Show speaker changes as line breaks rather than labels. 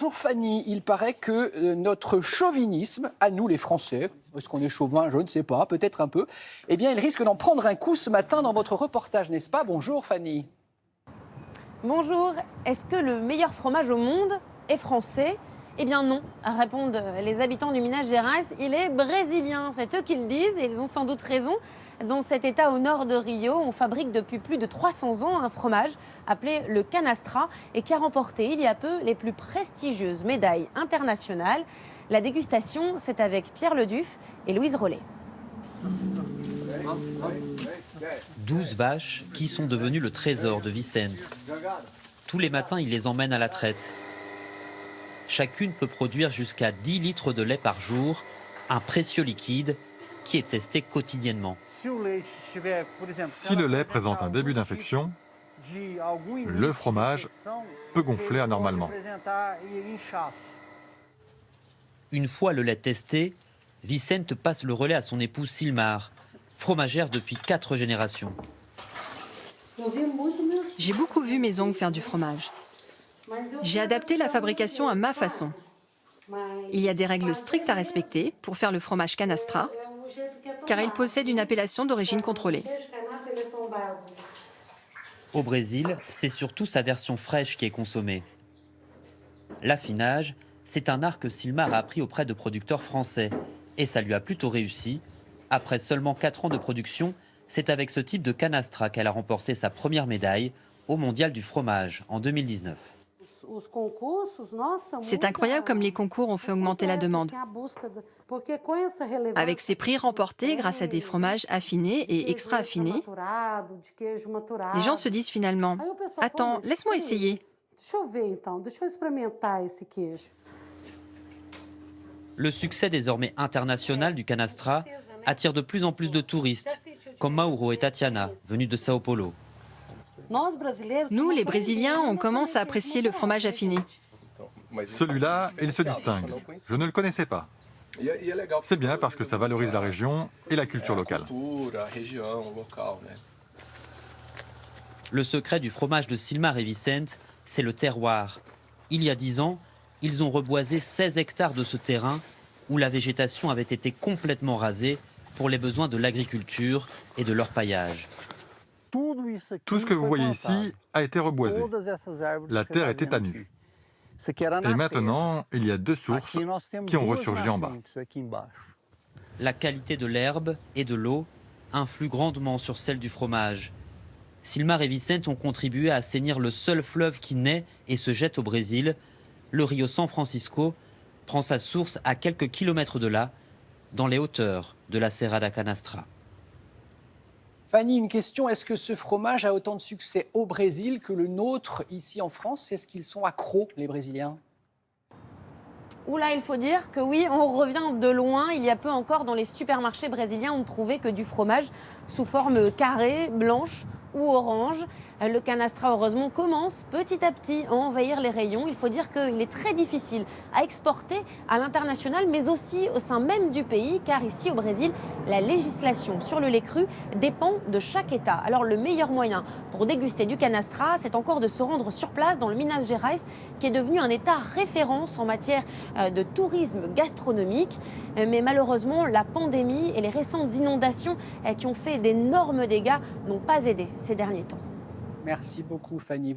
Bonjour Fanny, il paraît que notre chauvinisme, à nous les Français, est-ce qu'on est chauvin, je ne sais pas, peut-être un peu, eh bien il risque d'en prendre un coup ce matin dans votre reportage, n'est-ce pas? Bonjour Fanny.
Bonjour, est-ce que le meilleur fromage au monde est français? Eh bien non, répondent les habitants du Minas Gerais, il est brésilien. C'est eux qui le disent et ils ont sans doute raison. Dans cet état au nord de Rio, on fabrique depuis plus de 300 ans un fromage appelé le canastra et qui a remporté il y a peu les plus prestigieuses médailles internationales. La dégustation, c'est avec Pierre Leduf et Louise Rollet.
12 vaches qui sont devenues le trésor de Vicente. Tous les matins, il les emmène à la traite. Chacune peut produire jusqu'à 10 litres de lait par jour, un précieux liquide qui est testé quotidiennement.
Si le lait présente un début d'infection, le fromage peut gonfler anormalement.
Une fois le lait testé, Vicente passe le relais à son épouse Silmar, fromagère depuis 4 générations.
J'ai beaucoup vu mes oncles faire du fromage. J'ai adapté la fabrication à ma façon. Il y a des règles strictes à respecter pour faire le fromage canastra, car il possède une appellation d'origine contrôlée.
Au Brésil, c'est surtout sa version fraîche qui est consommée. L'affinage, c'est un art que Silmar a appris auprès de producteurs français. Et ça lui a plutôt réussi. Après seulement 4 ans de production, c'est avec ce type de canastra qu'elle a remporté sa première médaille au Mondial du fromage en 2019.
C'est incroyable comme les concours ont fait augmenter la demande. Avec ces prix remportés grâce à des fromages affinés et extra affinés, les gens se disent finalement « Attends, laisse-moi essayer ».
Le succès désormais international du canastra attire de plus en plus de touristes, comme Mauro et Tatiana, venus de Sao Paulo.
Nous, les Brésiliens, on commence à apprécier le fromage affiné.
Celui-là, il se distingue. Je ne le connaissais pas. C'est bien parce que ça valorise la région et la culture locale.
Le secret du fromage de Silmar et Vicente, c'est le terroir. Il y a 10 ans, ils ont reboisé 16 hectares de ce terrain où la végétation avait été complètement rasée pour les besoins de l'agriculture et de leur paillage.
Tout ce que vous voyez ici a été reboisé. La terre était à nu. Et maintenant, il y a 2 sources qui ont ressurgi en bas.
La qualité de l'herbe et de l'eau influe grandement sur celle du fromage. Silmar et Vicente ont contribué à assainir le seul fleuve qui naît et se jette au Brésil. Le Rio San Francisco prend sa source à quelques kilomètres de là, dans les hauteurs de la Serra da Canastra.
Fanny, une question, est-ce que ce fromage a autant de succès au Brésil que le nôtre ici en France? Est-ce qu'ils sont accros, les Brésiliens?
Oula, il faut dire que oui, on revient de loin. Il y a peu encore, dans les supermarchés brésiliens, on ne trouvait que du fromage sous forme carrée, blanche ou orange. Le canastra, heureusement, commence petit à petit à envahir les rayons. Il faut dire qu'il est très difficile à exporter à l'international, mais aussi au sein même du pays, car ici au Brésil, la législation sur le lait cru dépend de chaque État. Alors le meilleur moyen pour déguster du canastra, c'est encore de se rendre sur place dans le Minas Gerais, qui est devenu un État référence en matière de tourisme gastronomique. Mais malheureusement, la pandémie et les récentes inondations qui ont fait d'énormes dégâts n'ont pas aidé ces derniers temps.
Merci beaucoup Fanny.